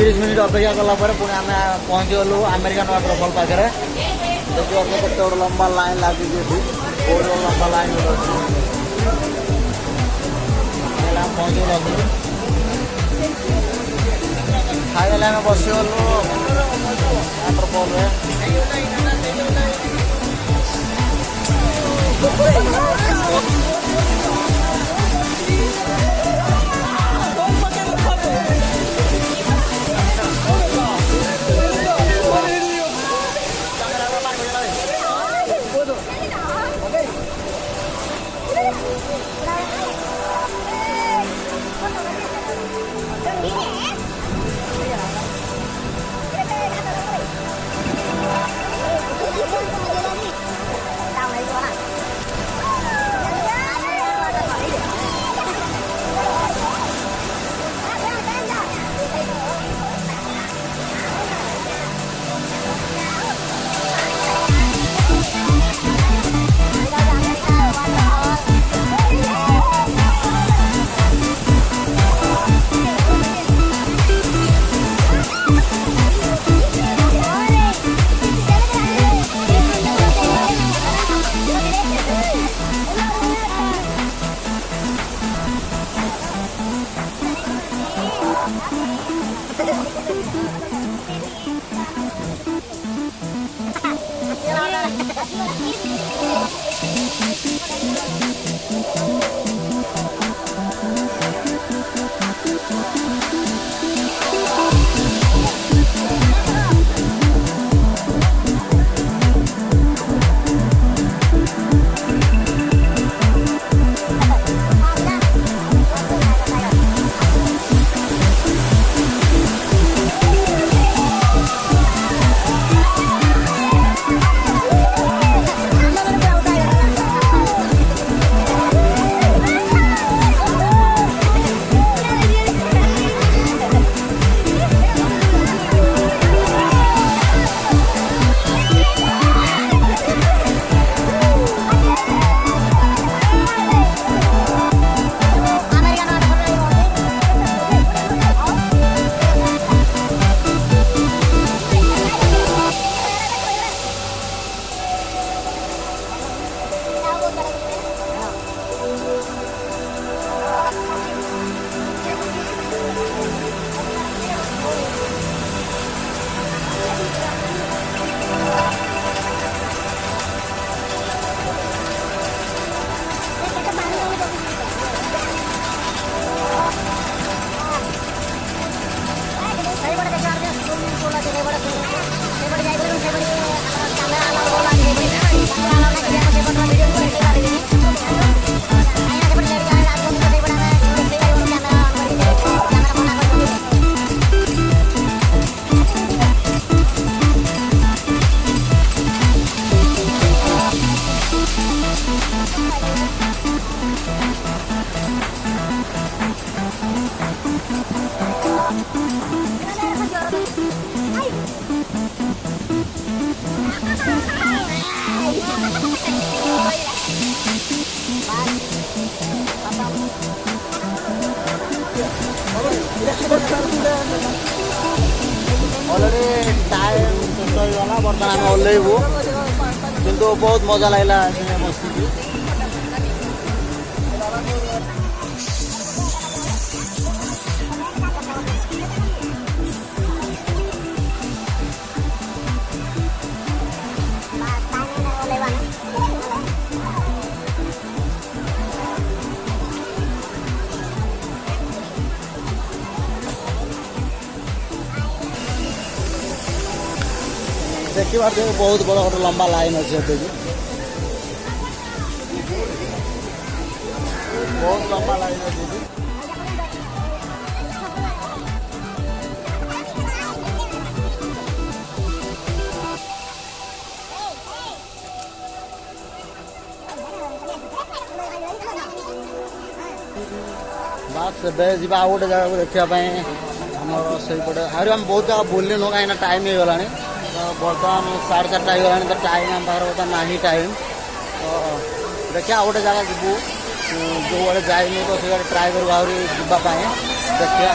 30 minute अपेक्षा कला पुणी आम पहुँची गलु अमेरिकन वाटरफॉल पाखे देखिए केते बड़ लंबा लाइन लगी बहुत लंबा लाइन अच्छी पहुँच गलु खाई आम बस गलु वाटरफॉल ऑलरेडी टाइम गला बर्तमान आम ओह्लैबू किंतु बहुत मजा लगला मस्ती देखिए बहुत बड़ा गोटे लंबा लाइन अच्छे बहुत लंबा लाइन अच्छे बात से जा गोटे जगह को देखापी आमर से आम बहुत जगह बुलनु कहीं टाइम हो गला बर्तमान 4:30 हो गला तो टाइम आम पाखे बर्तमान ना टाइम तो देखिए गोटे जगह जीवु जो बड़े जाइनि तो से ट्राए करूँ आहरी जावाई देखिए